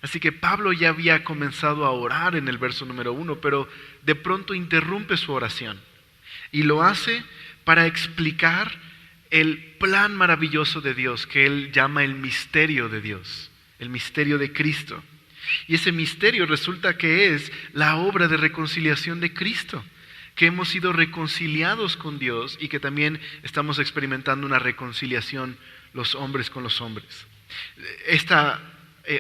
Así que Pablo ya había comenzado a orar en el verso número 1, pero de pronto interrumpe su oración y lo hace para explicar el plan maravilloso de Dios que él llama el misterio de Dios, el misterio de Cristo. Y ese misterio resulta que es la obra de reconciliación de Cristo, que hemos sido reconciliados con Dios y que también estamos experimentando una reconciliación los hombres con los hombres. Esta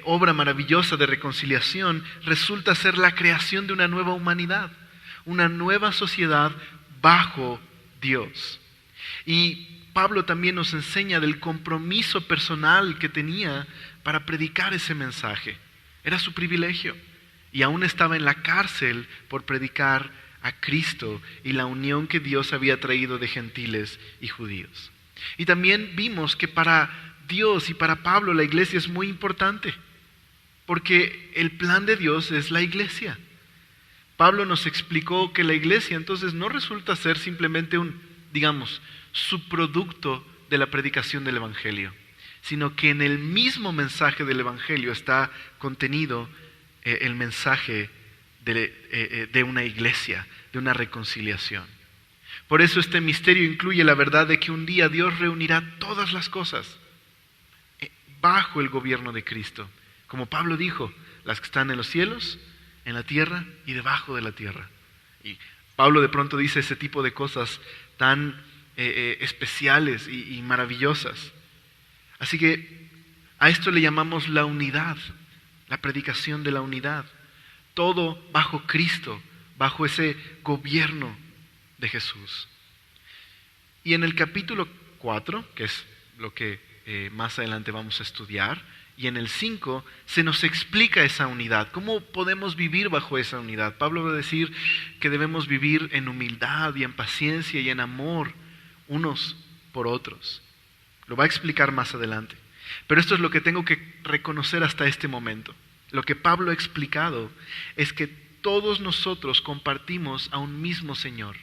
obra maravillosa de reconciliación resulta ser la creación de una nueva humanidad, una nueva sociedad bajo Dios. Y Pablo también nos enseña del compromiso personal que tenía para predicar ese mensaje. Era su privilegio y aún estaba en la cárcel por predicar a Cristo y la unión que Dios había traído de gentiles y judíos. Y también vimos que para Dios y para Pablo la iglesia es muy importante, porque el plan de Dios es la iglesia. Pablo nos explicó que la iglesia entonces no resulta ser simplemente un, digamos, subproducto de la predicación del evangelio, sino que en el mismo mensaje del evangelio está contenido el mensaje de una iglesia, de una reconciliación. Por eso este misterio incluye la verdad de que un día Dios reunirá todas las cosas bajo el gobierno de Cristo. Como Pablo dijo, las que están en los cielos, en la tierra y debajo de la tierra. Y Pablo de pronto dice ese tipo de cosas tan especiales y maravillosas. Así que a esto le llamamos la unidad, la predicación de la unidad. Todo bajo Cristo, bajo ese gobierno de Jesús. Y en el capítulo 4, que es lo que más adelante vamos a estudiar, y en el 5 se nos explica esa unidad. ¿Cómo podemos vivir bajo esa unidad? Pablo va a decir que debemos vivir en humildad y en paciencia y en amor unos por otros. Lo va a explicar más adelante. Pero esto es lo que tengo que reconocer hasta este momento. Lo que Pablo ha explicado es que todos nosotros compartimos a un mismo Señor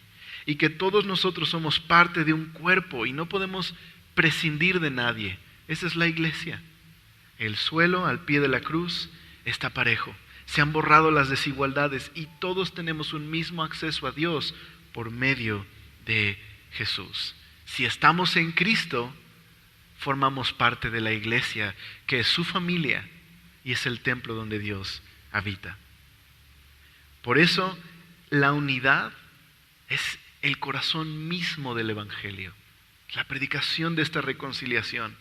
y que todos nosotros somos parte de un cuerpo y no podemos prescindir de nadie. Esa es la iglesia. El suelo al pie de la cruz está parejo. Se han borrado las desigualdades y todos tenemos un mismo acceso a Dios por medio de Jesús. Si estamos en Cristo, formamos parte de la iglesia, que es su familia y es el templo donde Dios habita. Por eso, la unidad es el corazón mismo del Evangelio. La predicación de esta reconciliación,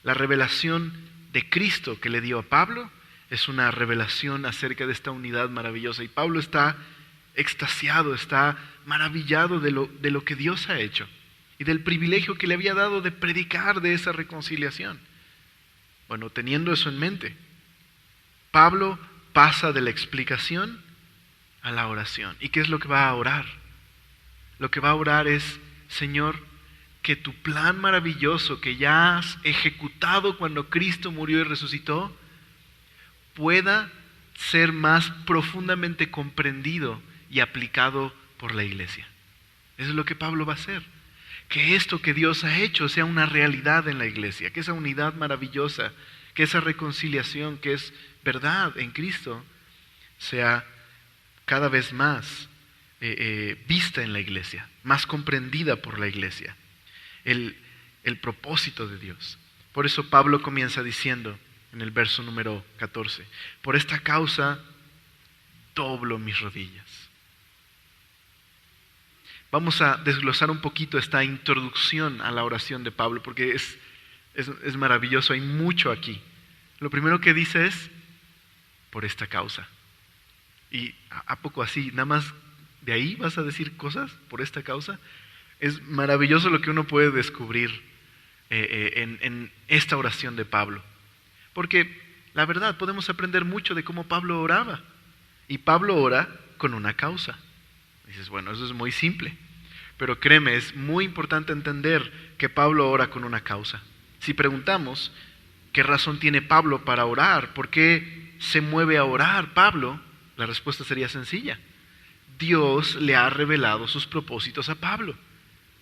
la revelación de Cristo que le dio a Pablo, es una revelación acerca de esta unidad maravillosa. Y Pablo está extasiado, está maravillado de lo que Dios ha hecho y del privilegio que le había dado de predicar de esa reconciliación. Bueno, teniendo eso en mente, Pablo pasa de la explicación a la oración. ¿Y qué es lo que va a orar? Lo que va a orar es: Señor, que tu plan maravilloso que ya has ejecutado cuando Cristo murió y resucitó, pueda ser más profundamente comprendido y aplicado por la iglesia. Eso es lo que Pablo va a hacer. Que esto que Dios ha hecho sea una realidad en la iglesia, que esa unidad maravillosa, que esa reconciliación que es verdad en Cristo, sea cada vez más vista en la iglesia, más comprendida por la iglesia. El propósito de Dios. Por eso Pablo comienza diciendo en el verso número 14: por esta causa doblo mis rodillas. Vamos a desglosar un poquito esta introducción a la oración de Pablo, porque es maravilloso, hay mucho aquí. Lo primero que dice es: por esta causa. ¿Y a poco así? ¿Nada más de ahí vas a decir cosas? ¿Por esta causa? Es maravilloso lo que uno puede descubrir en esta oración de Pablo. Porque la verdad, podemos aprender mucho de cómo Pablo oraba. Y Pablo ora con una causa. Dices, bueno, eso es muy simple. Pero créeme, es muy importante entender que Pablo ora con una causa. Si preguntamos qué razón tiene Pablo para orar, ¿por qué se mueve a orar Pablo? La respuesta sería sencilla. Dios le ha revelado sus propósitos a Pablo.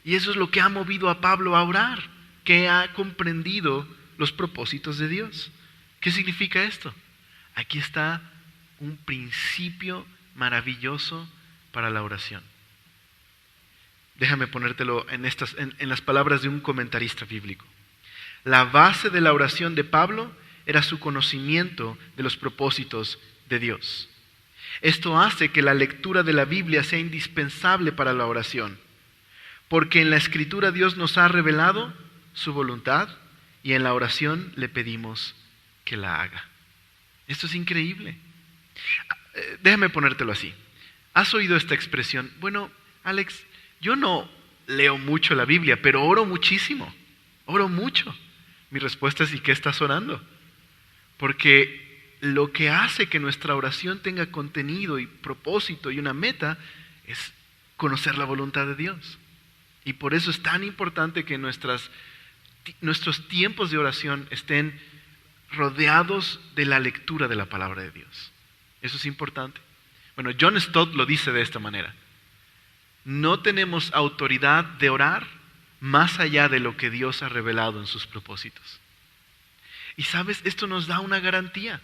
Y eso es lo que ha movido a Pablo a orar, que ha comprendido los propósitos de Dios. ¿Qué significa esto? Aquí está un principio maravilloso para la oración. Déjame ponértelo en las palabras de un comentarista bíblico. La base de la oración de Pablo era su conocimiento de los propósitos de Dios. Esto hace que la lectura de la Biblia sea indispensable para la oración, porque en la Escritura Dios nos ha revelado su voluntad y en la oración le pedimos que la haga. Esto es increíble. Déjame ponértelo así. ¿Has oído esta expresión? Bueno, Alex, yo no leo mucho la Biblia, pero oro muchísimo. Oro mucho. Mi respuesta es: ¿y qué estás orando? Porque lo que hace que nuestra oración tenga contenido y propósito y una meta es conocer la voluntad de Dios. Y por eso es tan importante que nuestros tiempos de oración estén rodeados de la lectura de la palabra de Dios. Eso es importante. Bueno, John Stott lo dice de esta manera: no tenemos autoridad de orar más allá de lo que Dios ha revelado en sus propósitos. Y sabes, esto nos da una garantía.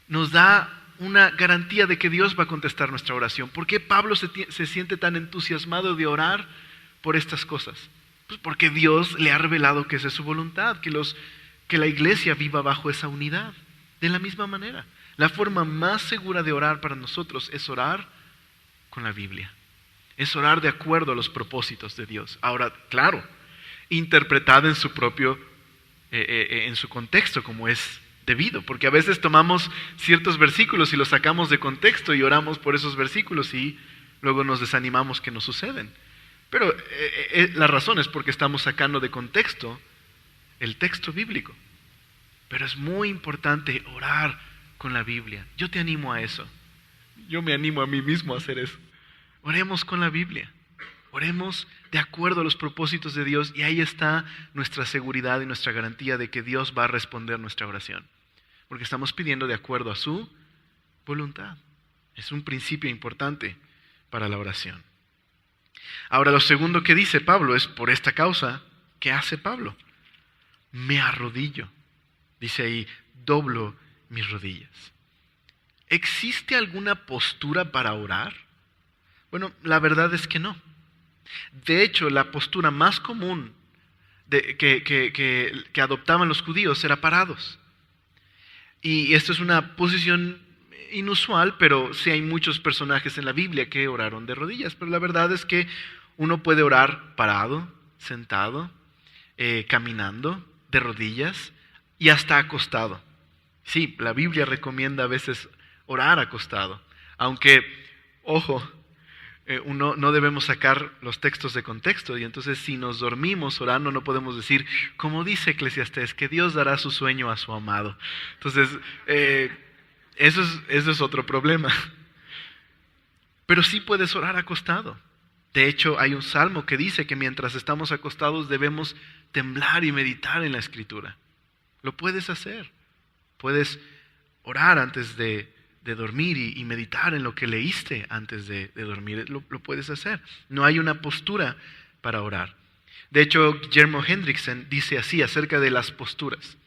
Nos da una garantía de que Dios va a contestar nuestra oración. ¿Por qué Pablo se siente tan entusiasmado de orar por estas cosas? Pues porque Dios le ha revelado que esa es su voluntad, que la iglesia viva bajo esa unidad. De la misma manera, la forma más segura de orar para nosotros es orar con la Biblia. Es orar de acuerdo a los propósitos de Dios. Ahora, claro, interpretada en su propio, en su contexto, como es debido, porque a veces tomamos ciertos versículos y los sacamos de contexto y oramos por esos versículos y luego nos desanimamos que no suceden. Pero la razón es porque estamos sacando de contexto el texto bíblico. Pero es muy importante orar con la Biblia. Yo te animo a eso. Yo me animo a mí mismo a hacer eso. Oremos con la Biblia. Oremos de acuerdo a los propósitos de Dios y ahí está nuestra seguridad y nuestra garantía de que Dios va a responder nuestra oración. Porque estamos pidiendo de acuerdo a su voluntad. Es un principio importante para la oración. Ahora, lo segundo que dice Pablo es: por esta causa, ¿qué hace Pablo? Me arrodillo. Dice ahí: doblo mis rodillas. ¿Existe alguna postura para orar? Bueno, la verdad es que no. De hecho, la postura más común que adoptaban los judíos era parados. Y esto es una posición inusual, pero sí hay muchos personajes en la Biblia que oraron de rodillas. Pero la verdad es que uno puede orar parado, sentado, caminando, de rodillas y hasta acostado. Sí, la Biblia recomienda a veces orar acostado. Aunque, ojo, no debemos sacar los textos de contexto. Y entonces si nos dormimos orando no podemos decir, como dice Eclesiastés, que Dios dará su sueño a su amado. Entonces, eso es otro problema. Pero sí puedes orar acostado. De hecho, hay un salmo que dice que mientras estamos acostados debemos temblar y meditar en la Escritura. Lo puedes hacer. Puedes orar antes de dormir y meditar en lo que leíste antes de dormir. Lo puedes hacer. No hay una postura para orar. De hecho, Guillermo Hendrickson dice así acerca de las posturas: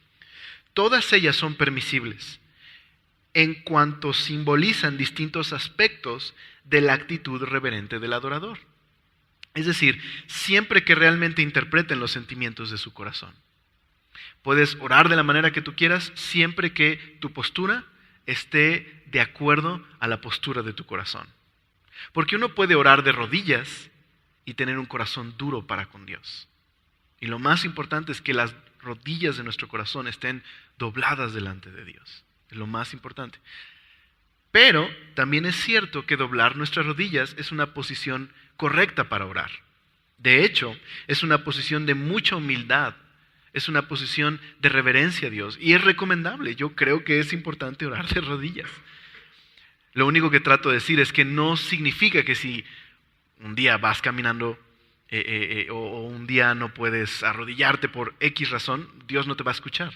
todas ellas son permisibles en cuanto simbolizan distintos aspectos de la actitud reverente del adorador. Es decir, siempre que realmente interpreten los sentimientos de su corazón. Puedes orar de la manera que tú quieras, siempre que tu postura esté de acuerdo a la postura de tu corazón. Porque uno puede orar de rodillas y tener un corazón duro para con Dios. Y lo más importante es que las rodillas de nuestro corazón estén dobladas delante de Dios. Es lo más importante. Pero también es cierto que doblar nuestras rodillas es una posición correcta para orar. De hecho, es una posición de mucha humildad. Es una posición de reverencia a Dios. Y es recomendable. Yo creo que es importante orar de rodillas. Lo único que trato de decir es que no significa que si un día vas caminando o un día no puedes arrodillarte por X razón, Dios no te va a escuchar.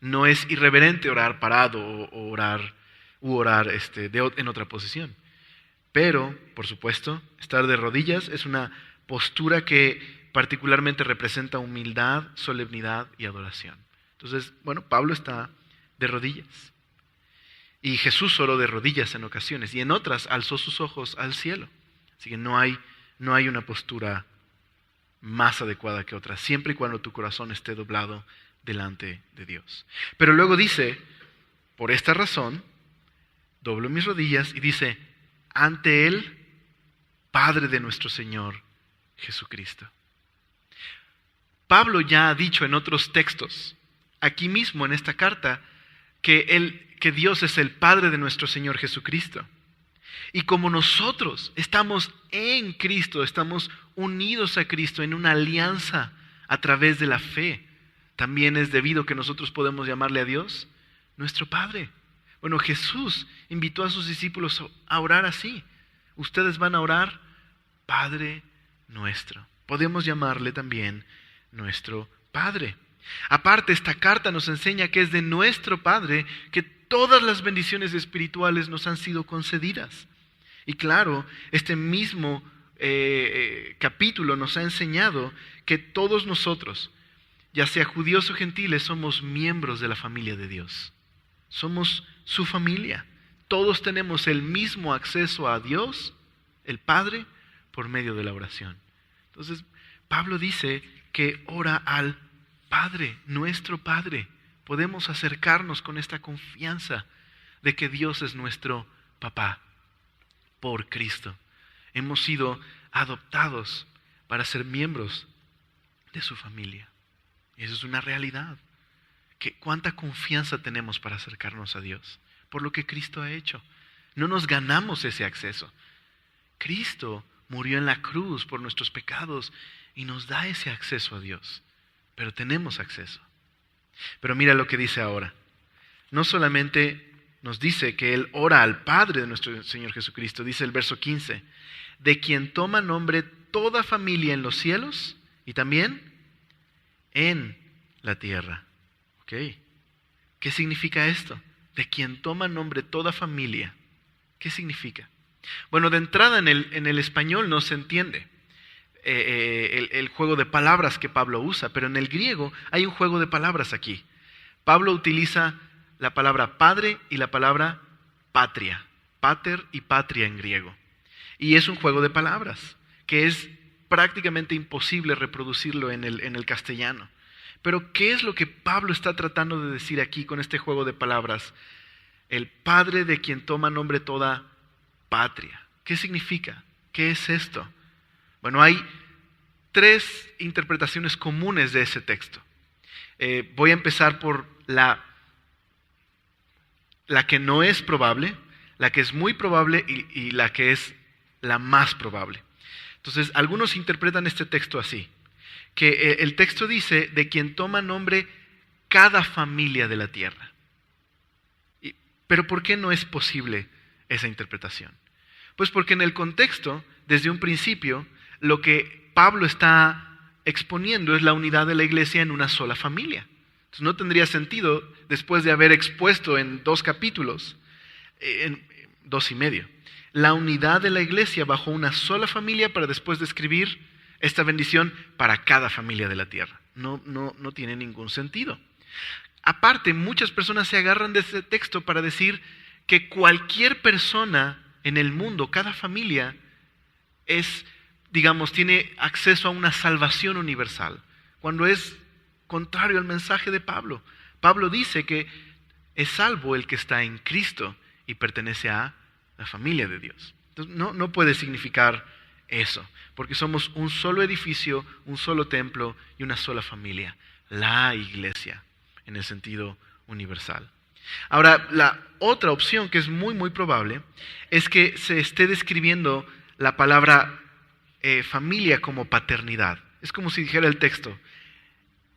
No es irreverente orar parado o orar en otra posición. Pero, por supuesto, estar de rodillas es una postura que particularmente representa humildad, solemnidad y adoración. Entonces, bueno, Pablo está de rodillas. Y Jesús oró de rodillas en ocasiones y en otras alzó sus ojos al cielo. Así que no hay una postura más adecuada que otra, siempre y cuando tu corazón esté doblado delante de Dios. Pero luego dice, por esta razón, doblo mis rodillas y dice, ante Él, Padre de nuestro Señor Jesucristo. Pablo ya ha dicho en otros textos, aquí mismo en esta carta, que Dios es el Padre de nuestro Señor Jesucristo. Y como nosotros estamos en Cristo, estamos unidos a Cristo en una alianza a través de la fe, también es debido que nosotros podemos llamarle a Dios nuestro Padre. Bueno, Jesús invitó a sus discípulos a orar así. Ustedes van a orar, Padre nuestro. Podemos llamarle también nuestro Padre. Aparte, esta carta nos enseña que es de nuestro Padre que todas las bendiciones espirituales nos han sido concedidas. Y claro, este mismo capítulo nos ha enseñado que todos nosotros, ya sea judíos o gentiles, somos miembros de la familia de Dios. Somos su familia. Todos tenemos el mismo acceso a Dios, el Padre, por medio de la oración. Entonces, Pablo dice que ora al Padre, nuestro Padre. Podemos acercarnos con esta confianza de que Dios es nuestro papá por Cristo. Hemos sido adoptados para ser miembros de su familia. Y eso es una realidad. ¿Cuánta confianza tenemos para acercarnos a Dios? Por lo que Cristo ha hecho. No nos ganamos ese acceso. Cristo murió en la cruz por nuestros pecados y nos da ese acceso a Dios. Pero tenemos acceso. Pero mira lo que dice ahora. No solamente nos dice que Él ora al Padre de nuestro Señor Jesucristo, dice el verso 15, de quien toma nombre toda familia en los cielos y también en la tierra. ¿Ok? ¿Qué significa esto? De quien toma nombre toda familia. ¿Qué significa? Bueno, de entrada en el español no se entiende el juego de palabras que Pablo usa, pero en el griego hay un juego de palabras aquí. Pablo utiliza la palabra padre y la palabra patria, pater y patria en griego. Y es un juego de palabras que es prácticamente imposible reproducirlo en el castellano. Pero ¿qué es lo que Pablo está tratando de decir aquí con este juego de palabras? El Padre de quien toma nombre toda patria. ¿Qué significa? ¿Qué es esto? Bueno, hay 3 interpretaciones comunes de ese texto. Voy a empezar por la que no es probable, la que es muy probable y la que es la más probable. Entonces, algunos interpretan este texto así, que el texto dice de quien toma nombre cada familia de la tierra. Pero ¿por qué no es posible esa interpretación? Pues porque en el contexto, desde un principio, lo que Pablo está exponiendo es la unidad de la iglesia en una sola familia. Entonces no tendría sentido, después de haber expuesto en 2 capítulos, en 2 y medio, la unidad de la iglesia bajo una sola familia para después describir esta bendición para cada familia de la tierra. No tiene ningún sentido. Aparte, muchas personas se agarran de este texto para decir que cualquier persona en el mundo, cada familia, tiene acceso a una salvación universal, cuando es contrario al mensaje de Pablo. Pablo dice que es salvo el que está en Cristo y pertenece a la familia de Dios. Entonces, no puede significar eso, porque somos un solo edificio, un solo templo y una sola familia, la iglesia, en el sentido universal. Ahora, la otra opción que es muy, muy probable es que se esté describiendo la palabra familia como paternidad. Es como si dijera el texto,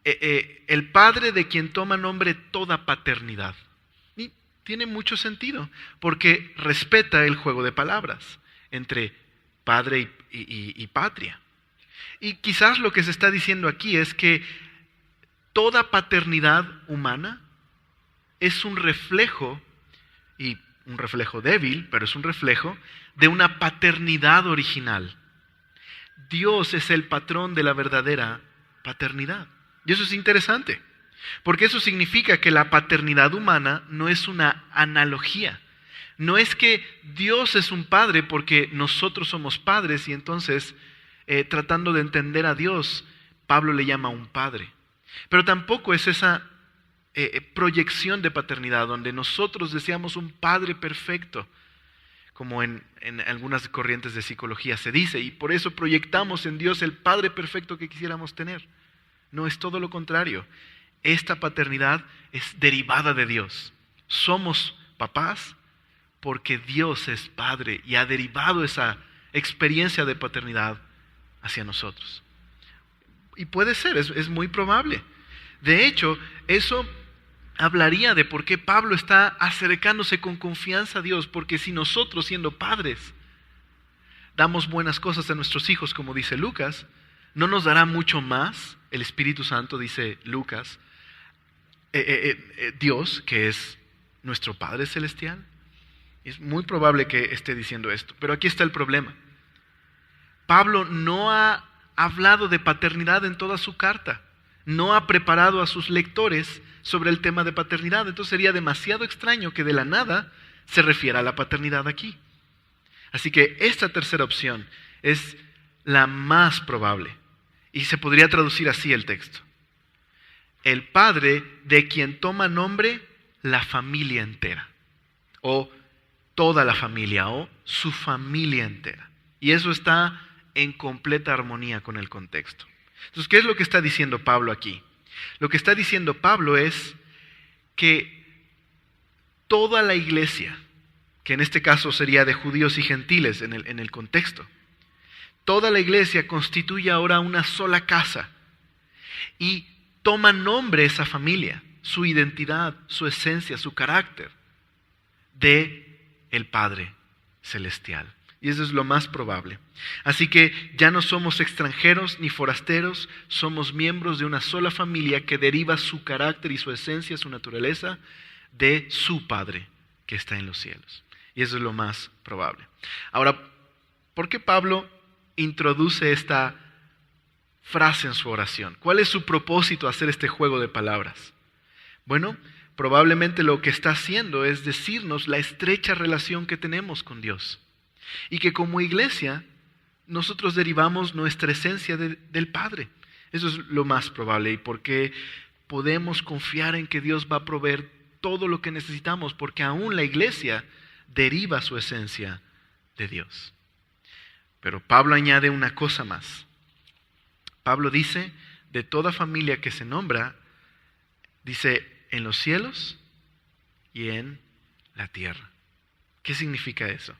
el Padre de quien toma nombre toda paternidad. Y tiene mucho sentido, porque respeta el juego de palabras entre padre y patria. Y quizás lo que se está diciendo aquí es que toda paternidad humana es un reflejo, y un reflejo débil, pero es un reflejo de una paternidad original. Dios es el patrón de la verdadera paternidad. Y eso es interesante, Porque eso significa que la paternidad humana no es una analogía. No es que Dios es un padre porque nosotros somos padres y entonces tratando de entender a Dios, Pablo le llama un padre. Pero tampoco es esa proyección de paternidad donde nosotros deseamos un padre perfecto, como en algunas corrientes de psicología se dice, y por eso proyectamos en Dios el padre perfecto que quisiéramos tener. No, es todo lo contrario. Esta paternidad es derivada de Dios. Somos papás porque Dios es padre y ha derivado esa experiencia de paternidad hacia nosotros. Y puede ser, es muy probable. De hecho, eso hablaría de por qué Pablo está acercándose con confianza a Dios, porque si nosotros, siendo padres, damos buenas cosas a nuestros hijos, como dice Lucas, ¿no nos dará mucho más el Espíritu Santo, dice Lucas, Dios, que es nuestro Padre Celestial? Es muy probable que esté diciendo esto, pero aquí está el problema. Pablo no ha hablado de paternidad en toda su carta, no ha preparado a sus lectores sobre el tema de paternidad, entonces sería demasiado extraño que de la nada se refiera a la paternidad aquí. Así que esta tercera opción es la más probable y se podría traducir así el texto: el padre de quien toma nombre la familia entera, o toda la familia, o su familia entera. Y eso está en completa armonía con el contexto. Entonces, ¿qué es lo que está diciendo Pablo aquí? Lo que está diciendo Pablo es que toda la iglesia, que en este caso sería de judíos y gentiles en el contexto, toda la iglesia constituye ahora una sola casa y toma nombre esa familia, su identidad, su esencia, su carácter, de el Padre Celestial. Y eso es lo más probable. Así que ya no somos extranjeros ni forasteros, somos miembros de una sola familia que deriva su carácter y su esencia, su naturaleza, de su Padre que está en los cielos. Y eso es lo más probable. Ahora, ¿por qué Pablo introduce esta frase en su oración? ¿Cuál es su propósito hacer este juego de palabras? Bueno, probablemente lo que está haciendo es decirnos la estrecha relación que tenemos con Dios. Y que como iglesia nosotros derivamos nuestra esencia del Padre. Eso es lo más probable y porque podemos confiar en que Dios va a proveer todo lo que necesitamos, porque aún la iglesia deriva su esencia de Dios. Pero Pablo añade una cosa más. Pablo dice, de toda familia que se nombra, dice en los cielos y en la tierra. ¿Qué significa eso?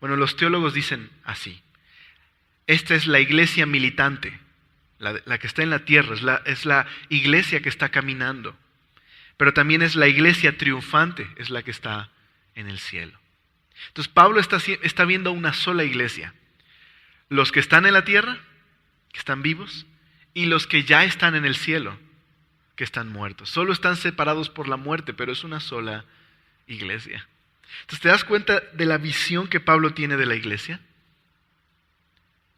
Bueno, los teólogos dicen así: esta es la iglesia militante, la que está en la tierra, es la iglesia que está caminando, pero también es la iglesia triunfante, es la que está en el cielo. Entonces Pablo está viendo una sola iglesia, los que están en la tierra, que están vivos, y los que ya están en el cielo, que están muertos. Solo están separados por la muerte, pero es una sola iglesia. Entonces, ¿te das cuenta de la visión que Pablo tiene de la iglesia?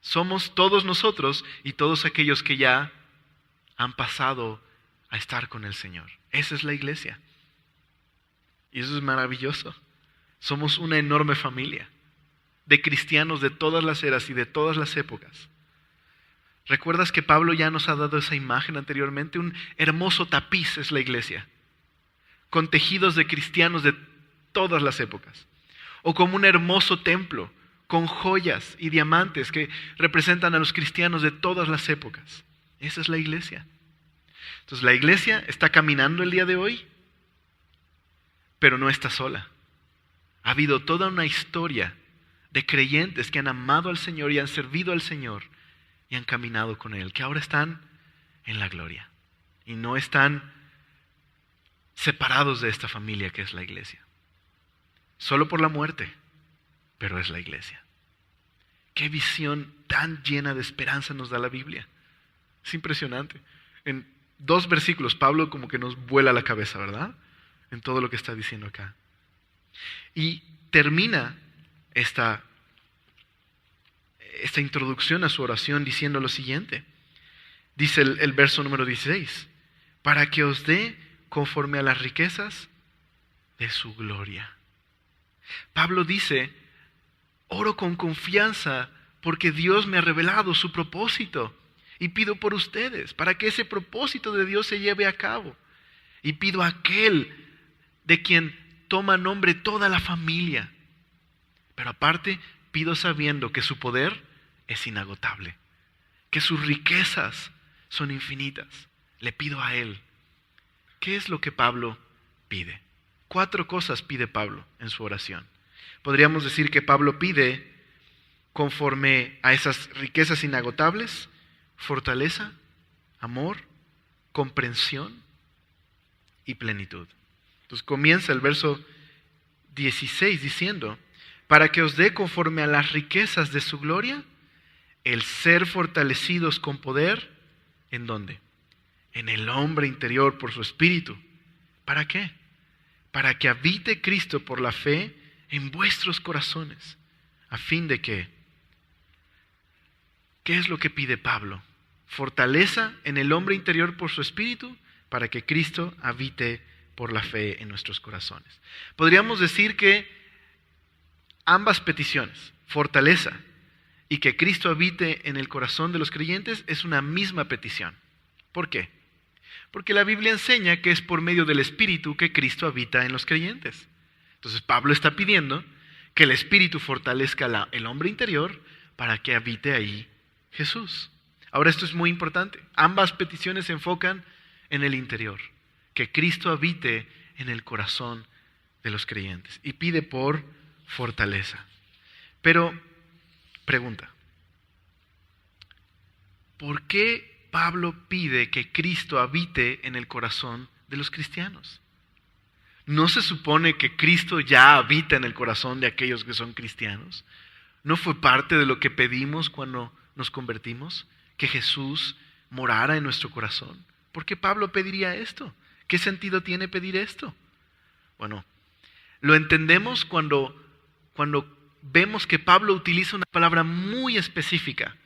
Somos todos nosotros y todos aquellos que ya han pasado a estar con el Señor. Esa es la iglesia. Y eso es maravilloso. Somos una enorme familia de cristianos de todas las eras y de todas las épocas. ¿Recuerdas que Pablo ya nos ha dado esa imagen anteriormente? Un hermoso tapiz es la iglesia, con tejidos de cristianos de todas las épocas. O como un hermoso templo, con joyas y diamantes que representan a los cristianos de todas las épocas. Esa es la iglesia. Entonces la iglesia está caminando el día de hoy, pero no está sola. Ha habido toda una historia de creyentes que han amado al Señor y han servido al Señor y han caminado con Él, que ahora están en la gloria y no están separados de esta familia que es la iglesia. Solo por la muerte, pero es la iglesia. Qué visión tan llena de esperanza nos da la Biblia. Es impresionante. En 2 versículos Pablo como que nos vuela la cabeza, ¿verdad? En todo lo que está diciendo acá. Y termina esta introducción a su oración diciendo lo siguiente. Dice el verso número 16: para que os dé conforme a las riquezas de su gloria. Pablo dice, oro con confianza porque Dios me ha revelado su propósito y pido por ustedes para que ese propósito de Dios se lleve a cabo. Y pido a aquel de quien toma nombre toda la familia. Pero aparte, pido sabiendo que su poder es inagotable, que sus riquezas son infinitas. Le pido a Él. ¿Qué es lo que Pablo pide? 4 cosas pide Pablo en su oración. Podríamos decir que Pablo pide, conforme a esas riquezas inagotables, fortaleza, amor, comprensión y plenitud. Entonces comienza el verso 16 diciendo, para que os dé conforme a las riquezas de su gloria, el ser fortalecidos con poder, ¿en dónde? En el hombre interior por su espíritu. ¿Para qué? Para que habite Cristo por la fe en vuestros corazones, a fin de que, ¿qué es lo que pide Pablo? Fortaleza en el hombre interior por su espíritu, para que Cristo habite por la fe en nuestros corazones. Podríamos decir que ambas peticiones, fortaleza y que Cristo habite en el corazón de los creyentes, es una misma petición. ¿Por qué? Porque la Biblia enseña que es por medio del Espíritu que Cristo habita en los creyentes. Entonces Pablo está pidiendo que el Espíritu fortalezca el hombre interior para que habite ahí Jesús. Ahora esto es muy importante. Ambas peticiones se enfocan en el interior, que Cristo habite en el corazón de los creyentes y pide por fortaleza. Pero, pregunta, ¿por qué Pablo pide que Cristo habite en el corazón de los cristianos? ¿No se supone que Cristo ya habita en el corazón de aquellos que son cristianos? ¿No fue parte de lo que pedimos cuando nos convertimos? Que Jesús morara en nuestro corazón. ¿Por qué Pablo pediría esto? ¿Qué sentido tiene pedir esto? Bueno, lo entendemos cuando vemos que Pablo utiliza una palabra muy específica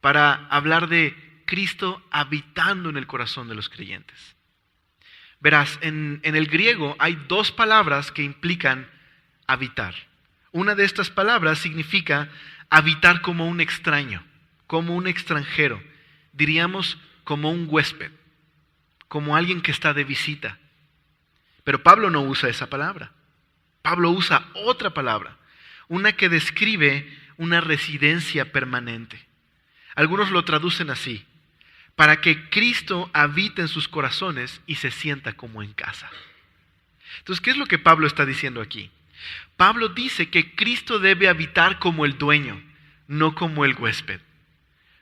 para hablar de Cristo habitando en el corazón de los creyentes. Verás, en el griego hay 2 palabras que implican habitar. Una de estas palabras significa habitar como un extraño, como un extranjero, diríamos como un huésped, como alguien que está de visita. Pero Pablo no usa esa palabra. Pablo usa otra palabra, una que describe una residencia permanente. Algunos lo traducen así, para que Cristo habite en sus corazones y se sienta como en casa. Entonces, ¿qué es lo que Pablo está diciendo aquí? Pablo dice que Cristo debe habitar como el dueño, no como el huésped,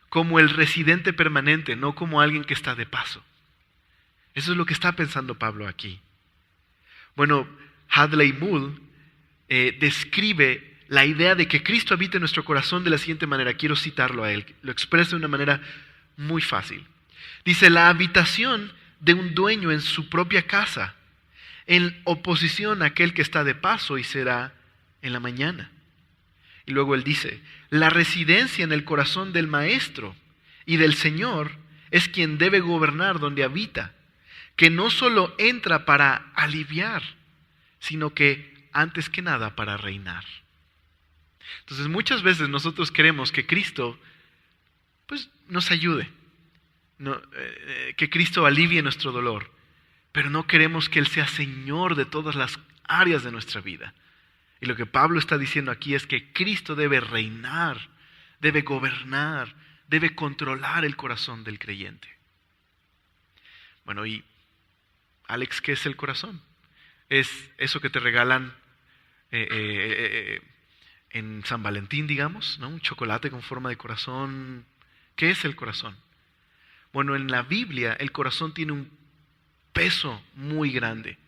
como el residente permanente, no como alguien que está de paso. Eso es lo que está pensando Pablo aquí. Bueno, Hadley Moule describe la idea de que Cristo habita en nuestro corazón de la siguiente manera. Quiero citarlo a él. Lo expresa de una manera muy fácil. Dice, la habitación de un dueño en su propia casa, en oposición a aquel que está de paso y será en la mañana. Y luego él dice, la residencia en el corazón del Maestro y del Señor es quien debe gobernar donde habita, que no solo entra para aliviar, sino que antes que nada para reinar. Entonces muchas veces nosotros queremos que Cristo pues, nos ayude, que Cristo alivie nuestro dolor, pero no queremos que Él sea Señor de todas las áreas de nuestra vida. Y lo que Pablo está diciendo aquí es que Cristo debe reinar, debe gobernar, debe controlar el corazón del creyente. Bueno, y Alex, ¿qué es el corazón? Es eso que te regalan en San Valentín, digamos, ¿no? Un chocolate con forma de corazón. ¿Qué es el corazón? Bueno, en la Biblia el corazón tiene un peso muy grande,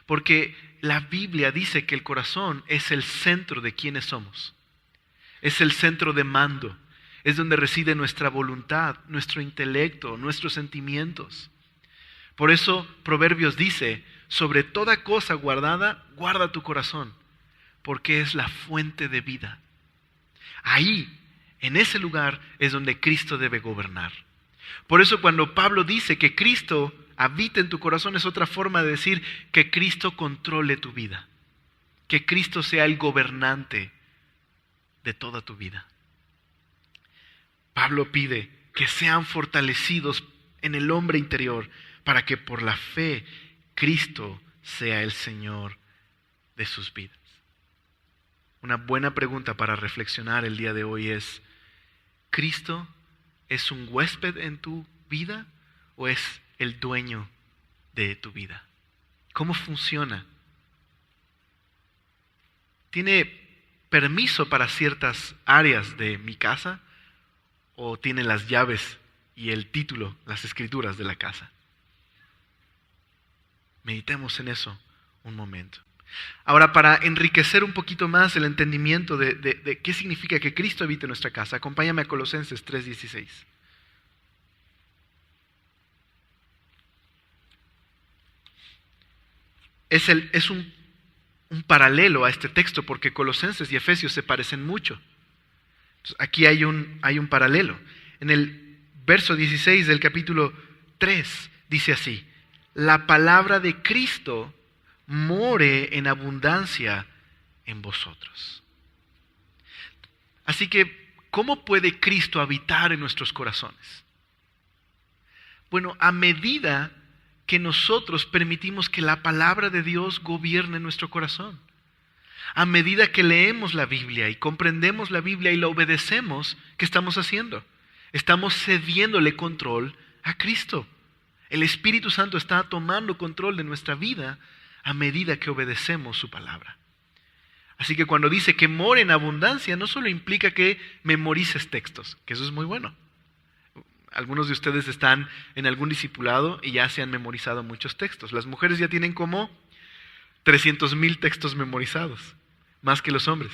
porque la Biblia dice que el corazón es el centro de quienes somos, es el centro de mando, es donde reside nuestra voluntad, nuestro intelecto, nuestros sentimientos. Por eso Proverbios dice, sobre toda cosa guardada, guarda tu corazón, porque es la fuente de vida. Ahí, en ese lugar, es donde Cristo debe gobernar. Por eso cuando Pablo dice que Cristo habite en tu corazón es otra forma de decir que Cristo controle tu vida, que Cristo sea el gobernante de toda tu vida. Pablo pide que sean fortalecidos en el hombre interior para que por la fe Cristo sea el Señor de sus vidas. Una buena pregunta para reflexionar el día de hoy es: ¿Cristo es un huésped en tu vida o es el dueño de tu vida? ¿Cómo funciona? ¿Tiene permiso para ciertas áreas de mi casa o tiene las llaves y el título, las escrituras de la casa? Meditemos en eso un momento. Ahora, para enriquecer un poquito más el entendimiento de qué significa que Cristo habite en nuestra casa, acompáñame a Colosenses 3:16. Es un paralelo a este texto porque Colosenses y Efesios se parecen mucho. Entonces, aquí hay un paralelo. En el verso 16 del capítulo 3 dice así: la palabra de Cristo more en abundancia en vosotros. Así que, ¿cómo puede Cristo habitar en nuestros corazones? Bueno, a medida que nosotros permitimos que la palabra de Dios gobierne nuestro corazón. A medida que leemos la Biblia y comprendemos la Biblia y la obedecemos, ¿qué estamos haciendo? Estamos cediéndole control a Cristo. El Espíritu Santo está tomando control de nuestra vida a medida que obedecemos su palabra. Así que cuando dice que more en abundancia, no solo implica que memorices textos, que eso es muy bueno. Algunos de ustedes están en algún discipulado y ya se han memorizado muchos textos. Las mujeres ya tienen como 300,000 textos memorizados, más que los hombres.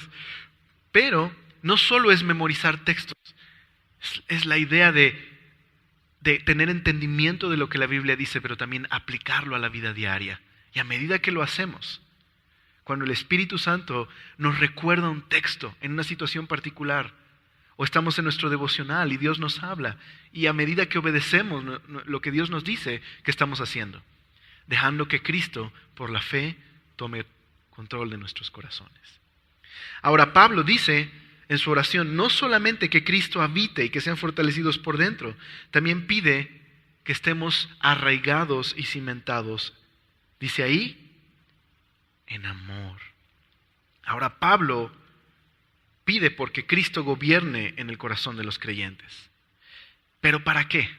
Pero no solo es memorizar textos, es la idea de tener entendimiento de lo que la Biblia dice, pero también aplicarlo a la vida diaria. Y a medida que lo hacemos, cuando el Espíritu Santo nos recuerda un texto en una situación particular, o estamos en nuestro devocional y Dios nos habla, y a medida que obedecemos lo que Dios nos dice, ¿qué estamos haciendo? Dejando que Cristo, por la fe, tome control de nuestros corazones. Ahora, Pablo dice en su oración, no solamente que Cristo habite y que sean fortalecidos por dentro, también pide que estemos arraigados y cimentados. Dice ahí, en amor. Ahora, Pablo pide porque Cristo gobierne en el corazón de los creyentes. ¿Pero para qué?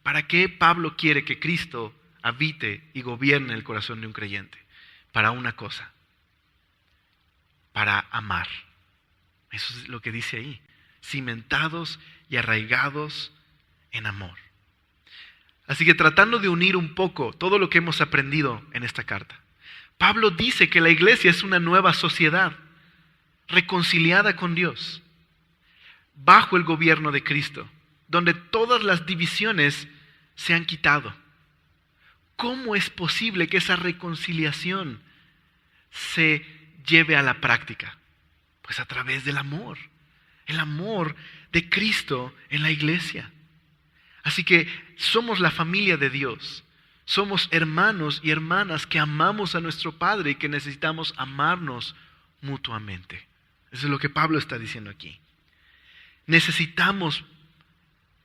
¿Para qué Pablo quiere que Cristo habite y gobierne el corazón de un creyente? Para una cosa: para amar. Eso es lo que dice ahí. Cimentados y arraigados en amor. Así que tratando de unir un poco todo lo que hemos aprendido en esta carta, Pablo dice que la iglesia es una nueva sociedad, reconciliada con Dios, bajo el gobierno de Cristo, donde todas las divisiones se han quitado. ¿Cómo es posible que esa reconciliación se lleve a la práctica? Pues a través del amor, el amor de Cristo en la iglesia. Así que somos la familia de Dios, somos hermanos y hermanas que amamos a nuestro Padre y que necesitamos amarnos mutuamente. Eso es lo que Pablo está diciendo aquí. Necesitamos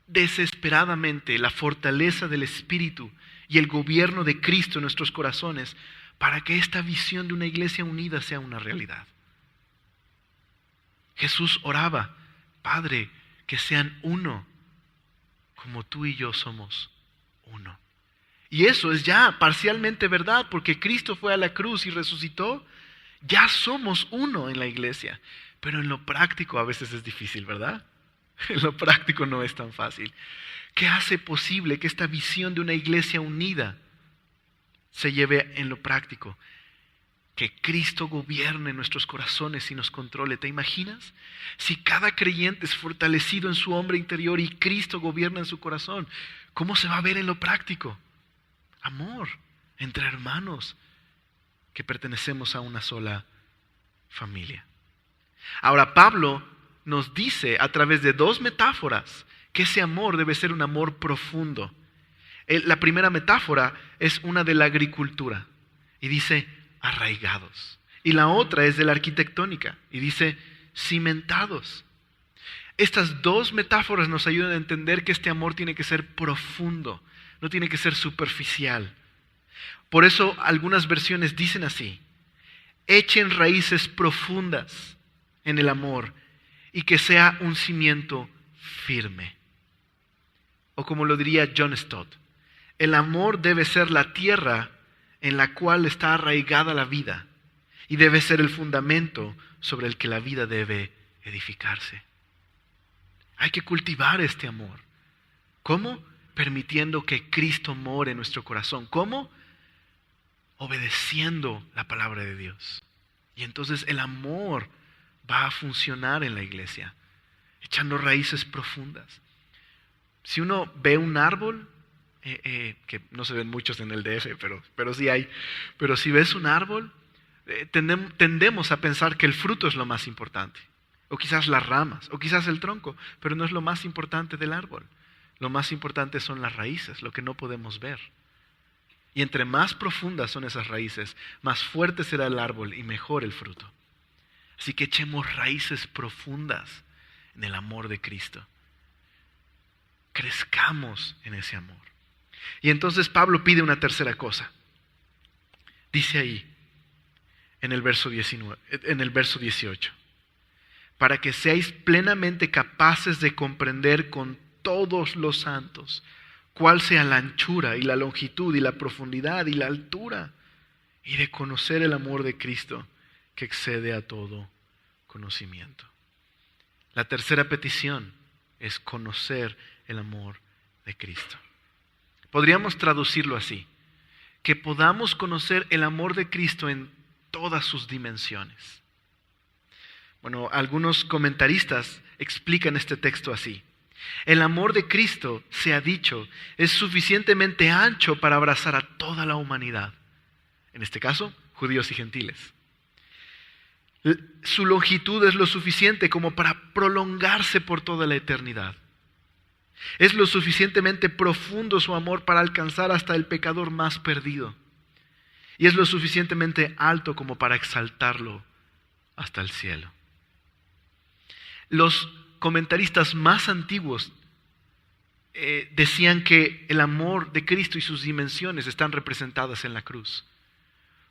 desesperadamente la fortaleza del Espíritu y el gobierno de Cristo en nuestros corazones para que esta visión de una iglesia unida sea una realidad. Jesús oraba: Padre, que sean uno, como tú y yo somos uno. Y eso es ya parcialmente verdad, porque Cristo fue a la cruz y resucitó. Ya somos uno en la iglesia, pero en lo práctico a veces es difícil, ¿verdad? En lo práctico no es tan fácil. ¿Qué hace posible que esta visión de una iglesia unida se lleve en lo práctico? Que Cristo gobierne nuestros corazones y nos controle. ¿Te imaginas? Si cada creyente es fortalecido en su hombre interior y Cristo gobierna en su corazón, ¿cómo se va a ver en lo práctico? Amor entre hermanos que pertenecemos a una sola familia. Ahora, Pablo nos dice a través de dos metáforas que ese amor debe ser un amor profundo. La primera metáfora es una de la agricultura y dice arraigados. Y la otra es de la arquitectónica y dice cimentados. Estas dos metáforas nos ayudan a entender que este amor tiene que ser profundo, no tiene que ser superficial. Por eso algunas versiones dicen así: echen raíces profundas en el amor y que sea un cimiento firme. O como lo diría John Stott, el amor debe ser la tierra en la cual está arraigada la vida y debe ser el fundamento sobre el que la vida debe edificarse. Hay que cultivar este amor. ¿Cómo? Permitiendo que Cristo more en nuestro corazón. ¿Cómo? Obedeciendo la palabra de Dios. Y entonces el amor va a funcionar en la iglesia, echando raíces profundas. Si uno ve un árbol, que no se ven muchos en el DF, pero sí hay, pero si ves un árbol, tendemos a pensar que el fruto es lo más importante, o quizás las ramas, o quizás el tronco, pero no es lo más importante del árbol. Lo más importante son las raíces, lo que no podemos ver. Y entre más profundas son esas raíces, más fuerte será el árbol y mejor el fruto. Así que echemos raíces profundas en el amor de Cristo. Crezcamos en ese amor. Y entonces Pablo pide una tercera cosa. Dice ahí, en el verso 18, para que seáis plenamente capaces de comprender con todos los santos cuál sea la anchura y la longitud y la profundidad y la altura, y de conocer el amor de Cristo que excede a todo conocimiento. La tercera petición es conocer el amor de Cristo. Podríamos traducirlo así: que podamos conocer el amor de Cristo en todas sus dimensiones. Bueno, algunos comentaristas explican este texto así: el amor de Cristo, se ha dicho, es suficientemente ancho para abrazar a toda la humanidad, en este caso, judíos y gentiles. Su longitud es lo suficiente como para prolongarse por toda la eternidad. Es lo suficientemente profundo su amor para alcanzar hasta el pecador más perdido. Y es lo suficientemente alto como para exaltarlo hasta el cielo. Los comentaristas más antiguos decían que el amor de Cristo y sus dimensiones están representadas en la cruz.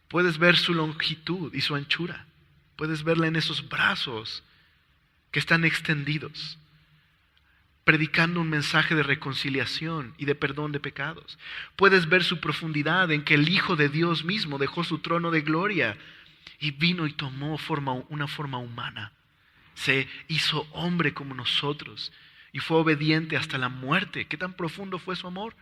Puedes ver su longitud y su anchura. Puedes verla en esos brazos que están extendidos, predicando un mensaje de reconciliación y de perdón de pecados. Puedes ver su profundidad en que el Hijo de Dios mismo dejó su trono de gloria y vino y tomó una forma humana. Se hizo hombre como nosotros y fue obediente hasta la muerte. ¿Qué tan profundo fue su amor?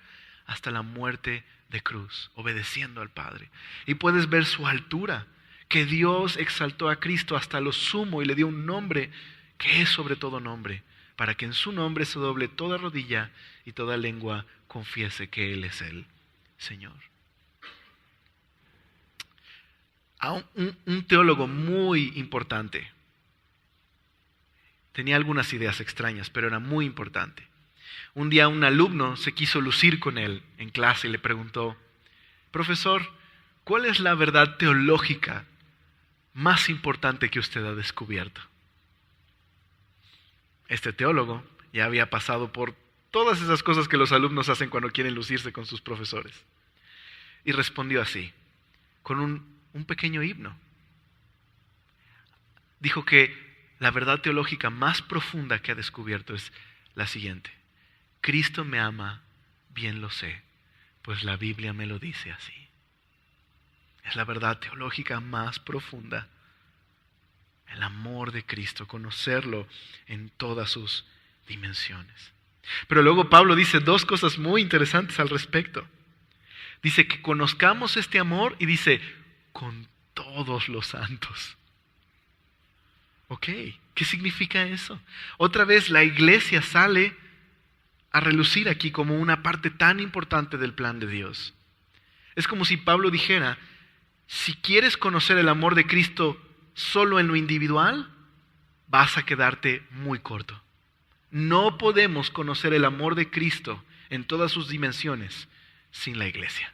Hasta la muerte de cruz, obedeciendo al Padre. Y puedes ver su altura, que Dios exaltó a Cristo hasta lo sumo y le dio un nombre que es sobre todo nombre, para que en su nombre se doble toda rodilla y toda lengua confiese que Él es el Señor. Un teólogo muy importante, tenía algunas ideas extrañas, pero era muy importante. Un día un alumno se quiso lucir con él en clase y le preguntó: profesor, ¿cuál es la verdad teológica más importante que usted ha descubierto? Este teólogo ya había pasado por todas esas cosas que los alumnos hacen cuando quieren lucirse con sus profesores. Y respondió así, con un pequeño himno. Dijo que la verdad teológica más profunda que ha descubierto es la siguiente: Cristo me ama, bien lo sé, pues la Biblia me lo dice así. Es la verdad teológica más profunda. El amor de Cristo, conocerlo en todas sus dimensiones. Pero luego Pablo dice dos cosas muy interesantes al respecto. Dice que conozcamos este amor y dice, con todos los santos. Ok, ¿qué significa eso? Otra vez la iglesia sale a relucir aquí como una parte tan importante del plan de Dios. Es como si Pablo dijera, si quieres conocer el amor de Cristo solo en lo individual, vas a quedarte muy corto. No podemos conocer el amor de Cristo en todas sus dimensiones sin la iglesia.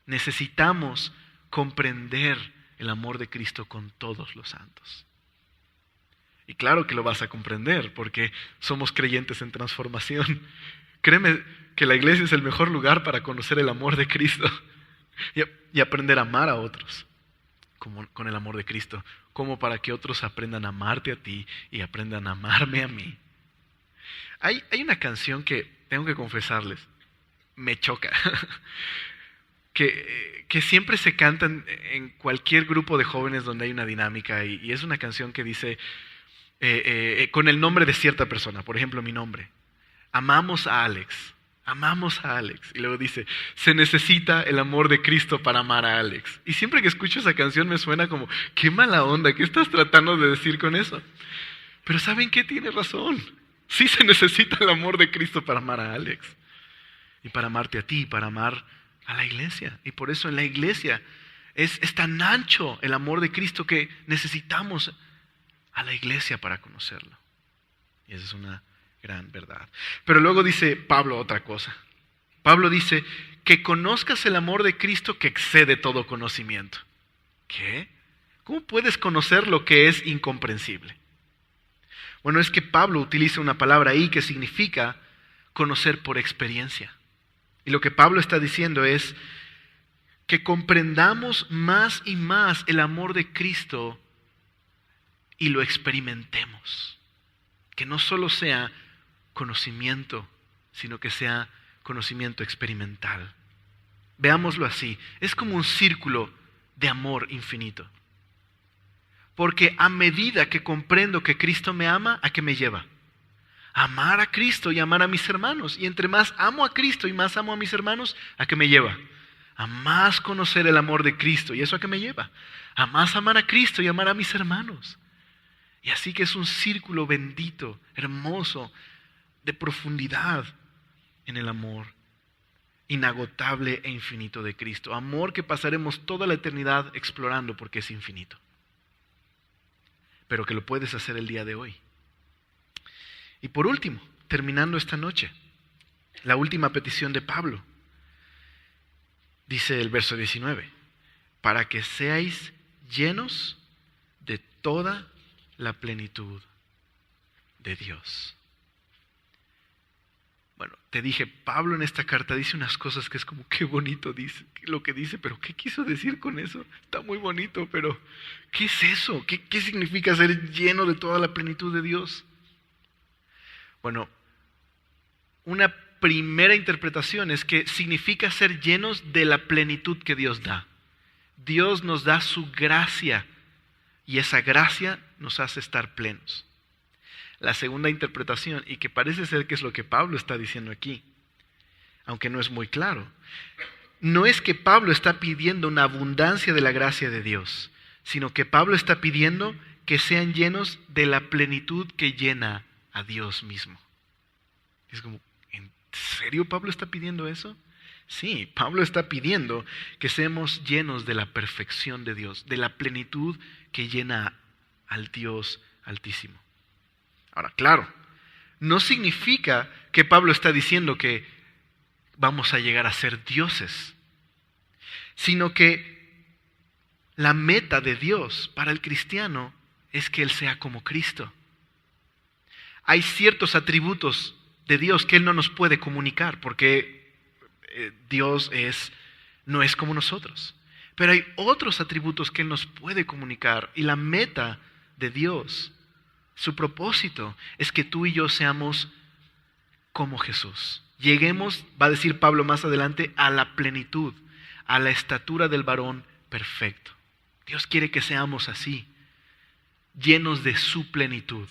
Necesitamos comprender el amor de Cristo con todos los santos. Y claro que lo vas a comprender porque somos creyentes en transformación. Créeme que la iglesia es el mejor lugar para conocer el amor de Cristo y aprender a amar a otros con el amor de Cristo, como para que otros aprendan a amarte a ti y aprendan a amarme a mí. Hay una canción que tengo que confesarles, me choca, que siempre se canta en cualquier grupo de jóvenes donde hay una dinámica y es una canción que dice con el nombre de cierta persona, por ejemplo mi nombre, amamos a Alex, y luego dice, se necesita el amor de Cristo para amar a Alex. Y siempre que escucho esa canción me suena como, qué mala onda, ¿qué estás tratando de decir con eso? Pero ¿saben qué? Tiene razón. Sí se necesita el amor de Cristo para amar a Alex. Y para amarte a ti, y para amar a la iglesia. Y por eso en la iglesia es tan ancho el amor de Cristo que necesitamos a la iglesia para conocerlo. Y esa es una gran verdad. Pero luego dice Pablo otra cosa. Pablo dice que conozcas el amor de Cristo que excede todo conocimiento. ¿Qué? ¿Cómo puedes conocer lo que es incomprensible? Bueno, es que Pablo utiliza una palabra ahí que significa conocer por experiencia. Y lo que Pablo está diciendo es que comprendamos más y más el amor de Cristo y lo experimentemos. Que no solo sea conocimiento, sino que sea conocimiento experimental. Veámoslo así, es como un círculo de amor infinito. Porque a medida que comprendo que Cristo me ama, ¿a qué me lleva? A amar a Cristo y amar a mis hermanos. Y entre más amo a Cristo y más amo a mis hermanos, ¿a qué me lleva? A más conocer el amor de Cristo. ¿Y eso a qué me lleva? A más amar a Cristo y amar a mis hermanos. Y así que es un círculo bendito, hermoso, de profundidad en el amor inagotable e infinito de Cristo. Amor que pasaremos toda la eternidad explorando porque es infinito. Pero que lo puedes hacer el día de hoy. Y por último, terminando esta noche, la última petición de Pablo. Dice el verso 19, para que seáis llenos de toda la plenitud de Dios. Bueno, te dije, Pablo en esta carta dice unas cosas que es como, qué bonito dice lo que dice, pero ¿qué quiso decir con eso? Está muy bonito, pero ¿qué es eso? ¿Qué significa ser lleno de toda la plenitud de Dios? Bueno, una primera interpretación es que significa ser llenos de la plenitud que Dios da. Dios nos da su gracia y esa gracia nos hace estar plenos. La segunda interpretación, y que parece ser que es lo que Pablo está diciendo aquí, aunque no es muy claro, no es que Pablo está pidiendo una abundancia de la gracia de Dios, sino que Pablo está pidiendo que sean llenos de la plenitud que llena a Dios mismo. Es como, ¿en serio Pablo está pidiendo eso? Sí, Pablo está pidiendo que seamos llenos de la perfección de Dios, de la plenitud que llena al Dios Altísimo. Ahora, claro, no significa que Pablo está diciendo que vamos a llegar a ser dioses, sino que la meta de Dios para el cristiano es que Él sea como Cristo. Hay ciertos atributos de Dios que Él no nos puede comunicar porque Dios no es como nosotros. Pero hay otros atributos que Él nos puede comunicar y la meta de Dios, su propósito es que tú y yo seamos como Jesús. Lleguemos, va a decir Pablo más adelante, a la plenitud, a la estatura del varón perfecto. Dios quiere que seamos así, llenos de su plenitud,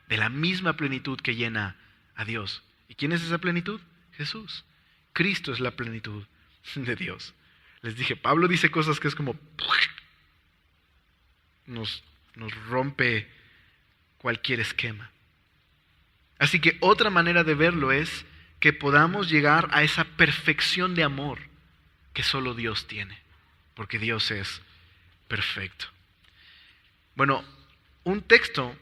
de la misma plenitud que llena a Dios. ¿Y quién es esa plenitud? Jesús. Cristo es la plenitud de Dios. Les dije, Pablo dice cosas que es como nos rompe cualquier esquema. Así que otra manera de verlo es que podamos llegar a esa perfección de amor que solo Dios tiene, porque Dios es perfecto. Bueno, un texto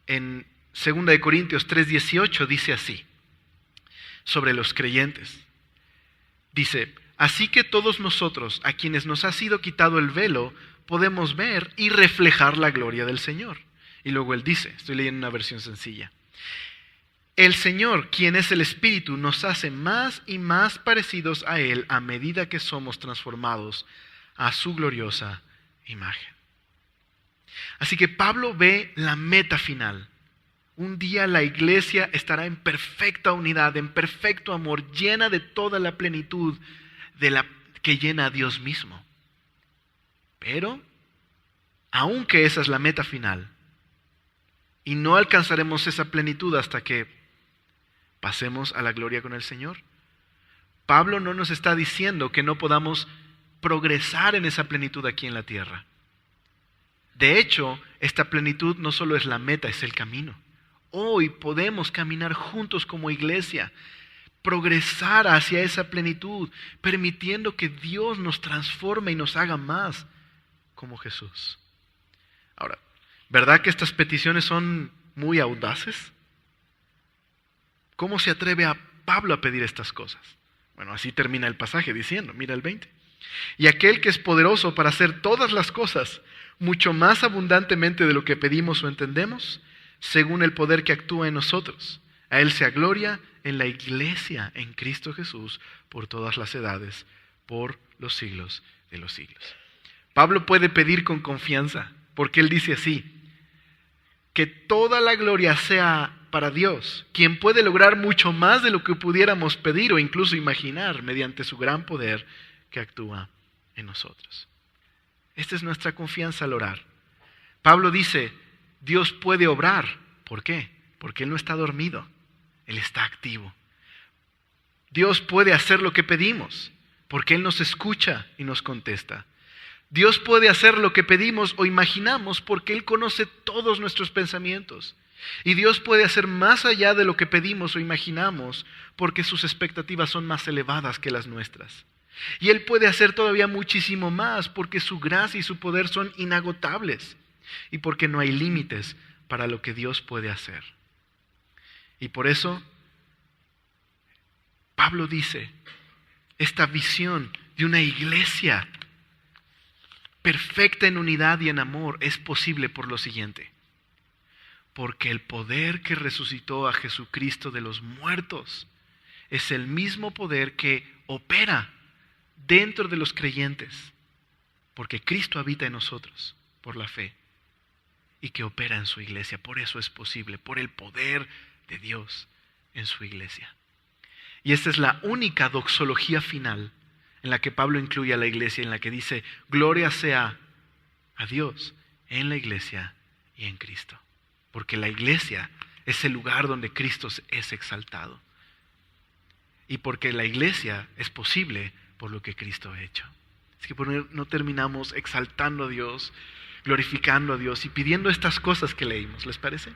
en 2 Corintios 3:18 dice así, sobre los creyentes. Dice, Así que todos nosotros, a quienes nos ha sido quitado el velo, podemos ver y reflejar la gloria del Señor. Y luego él dice, estoy leyendo una versión sencilla: el Señor, quien es el Espíritu, nos hace más y más parecidos a Él a medida que somos transformados a su gloriosa imagen. Así que Pablo ve la meta final. Un día la iglesia estará en perfecta unidad, en perfecto amor, llena de toda la plenitud que llena a Dios mismo. Pero, aunque esa es la meta final, y no alcanzaremos esa plenitud hasta que pasemos a la gloria con el Señor, Pablo no nos está diciendo que no podamos progresar en esa plenitud aquí en la tierra. De hecho, esta plenitud no solo es la meta, es el camino. Hoy podemos caminar juntos como iglesia, progresar hacia esa plenitud, permitiendo que Dios nos transforme y nos haga más como Jesús. Ahora, ¿verdad que estas peticiones son muy audaces? ¿Cómo se atreve a Pablo a pedir estas cosas? Bueno, así termina el pasaje diciendo, mira el 20. Y aquel que es poderoso para hacer todas las cosas, mucho más abundantemente de lo que pedimos o entendemos, según el poder que actúa en nosotros. A Él sea gloria en la iglesia, en Cristo Jesús, por todas las edades, por los siglos de los siglos. Pablo puede pedir con confianza, porque él dice así: que toda la gloria sea para Dios, quien puede lograr mucho más de lo que pudiéramos pedir o incluso imaginar mediante su gran poder que actúa en nosotros. Esta es nuestra confianza al orar. Pablo dice, Dios puede obrar. ¿Por qué? Porque Él no está dormido, Él está activo. Dios puede hacer lo que pedimos, porque Él nos escucha y nos contesta. Dios puede hacer lo que pedimos o imaginamos, porque Él conoce todos nuestros pensamientos. Y Dios puede hacer más allá de lo que pedimos o imaginamos, porque sus expectativas son más elevadas que las nuestras. Y Él puede hacer todavía muchísimo más, porque su gracia y su poder son inagotables, y porque no hay límites para lo que Dios puede hacer. Y por eso, Pablo dice, esta visión de una iglesia perfecta en unidad y en amor es posible por lo siguiente: porque el poder que resucitó a Jesucristo de los muertos es el mismo poder que opera dentro de los creyentes, porque Cristo habita en nosotros por la fe y que opera en su iglesia. Por eso es posible, por el poder de Dios en su iglesia. Y esta es la única doxología final en la que Pablo incluye a la iglesia, en la que dice, gloria sea a Dios en la iglesia y en Cristo. Porque la iglesia es el lugar donde Cristo es exaltado. Y porque la iglesia es posible por lo que Cristo ha hecho. Es que no terminamos exaltando a Dios, glorificando a Dios y pidiendo estas cosas que leímos, ¿les parece?